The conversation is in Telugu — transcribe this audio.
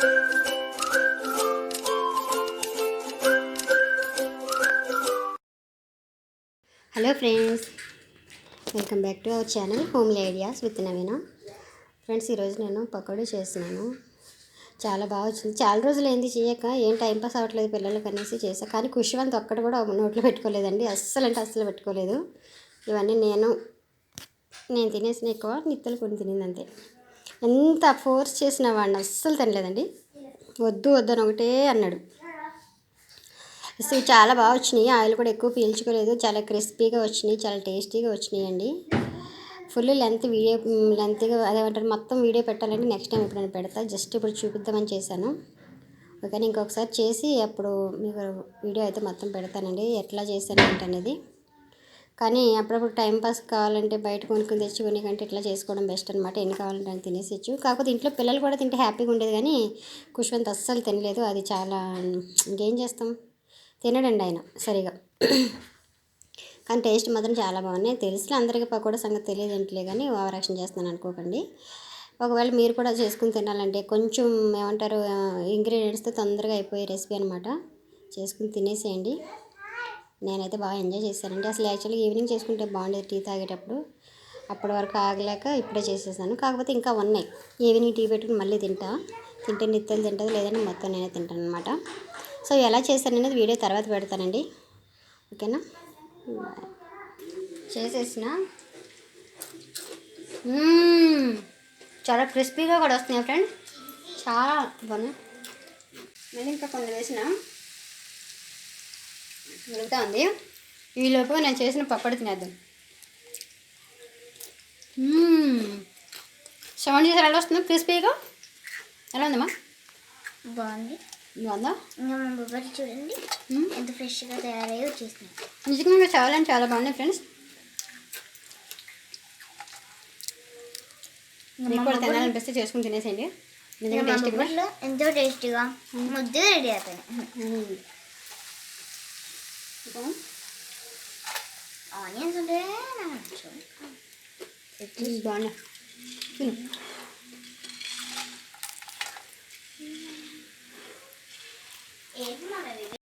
Hello friends, welcome back to our channel homely ideas with Naveena. Friends, ఈరోజు నేను పకోడీ చేస్తున్నాను. చాలా బాగా వచ్చింది. చాలా రోజులు ఏంది చేయక, ఏం టైంపాస్ అవ్వట్లేదు పిల్లలకి అనేసి చేసా. కానీ ఖుషివంత్ ఒక్కటి కూడా నోట్లో పెట్టుకోలేదండి. అస్సలు అంటే అస్సలు పెట్టుకోలేదు. ఇవన్నీ నేను తినేసిన ఎక్కువ, నిత్తులు కొన్ని తినింది అంతే. ఎంత ఫోర్స్ చేసిన వాడిని అస్సలు తినలేదండి. వద్దు వద్దని ఒకటే అన్నాడు. సో చాలా బాగా వచ్చినాయి. ఆయిల్ కూడా ఎక్కువ పీల్చుకోలేదు. చాలా క్రిస్పీగా వచ్చినాయి, చాలా టేస్టీగా వచ్చినాయి అండి. ఫుల్ లెంత్గా అదేమంటారు, మొత్తం వీడియో పెట్టాలంటే నెక్స్ట్ టైం ఎప్పుడైనా పెడతా. జస్ట్ ఇప్పుడు చూపిద్దామని చేశాను. ఓకేనా, ఇంకొకసారి చేసి అప్పుడు మీకు వీడియో అయితే మొత్తం పెడతానండి, ఎట్లా చేశాను ఏంటనేది. కానీ అప్పుడప్పుడు టైంపాస్ కావాలంటే బయట కొనుక్కొని తెచ్చుకునే కంటే ఇట్లా చేసుకోవడం బెస్ట్ అనమాట. ఎన్ని కావాలంటే అని తినేసేచ్చు. కాకపోతే ఇంట్లో పిల్లలు కూడా తింటే హ్యాపీగా ఉండేది, కానీ ఖుష్వంత్ అస్సలు తినలేదు. అది చాలా ఇంకేం చేస్తాం, తినడండి ఆయన సరిగా. కానీ టేస్ట్ మాత్రం చాలా బాగున్నాయి. తెలిసిన అందరికీ పకోడా సంగతి తెలియదు ఏంటిలే, కానీ ఓవర్ యాక్షన్ చేస్తున్నాను అనుకోకండి. ఒకవేళ మీరు కూడా చేసుకుని తినాలంటే కొంచెం ఏమంటారు, ఇంగ్రీడియంట్స్తో తొందరగా అయిపోయే రెసిపీ అనమాట. చేసుకుని తినేసేయండి. నేనైతే బాగా ఎంజాయ్ చేశానండి. అసలు యాక్చువల్గా ఈవినింగ్ చేసుకుంటే బాగుండేది టీ తాగేటప్పుడు. అప్పటి వరకు ఆగలేక ఇప్పుడే చేసేసాను. కాకపోతే ఇంకా ఉన్నాయి. ఈవినింగ్ టీ పెట్టుకుని మళ్ళీ తింటే నిత్యలు తింటుంది, లేదంటే మొత్తం నేనే తింటాను అనమాట. సో ఎలా చేశాననేది వీడియో తర్వాత పెడతానండి. ఓకేనా, చేసేసిన చాలా క్రిస్పీగా కూడా వస్తున్నాయి ఫ్రెండ్, చాలా బాగున్నాయి. మళ్ళీ ఇంకా కొన్ని వేసిన ఉడుకుతా ఉంది. ఈలోపు నేను చేసిన పకోడీ తినేద్దాం. సౌండ్ చేసారు ఎలా వస్తుందో, క్రిస్పీగా ఎలా ఉందమ్మా? బాగుంది. బాగుందా? ఇంకా మా బొబ్బర్లు చూడండి ఎంత ఫ్రెష్గా తయారయ్యి వచ్చేసినాయి. నిజంగా చాలా అంటే చాలా బాగున్నాయి ఫ్రెండ్స్. మీకు కూడా తినాలనిపిస్తే చేసుకుని తినేసేయండి. నిజంగా టేస్టీగా, ఎంతో టేస్టీగా ముద్దు రెడీ అయిపోయినాయి. ఆనియన్స్ ఉంటే బాగున్నాయి.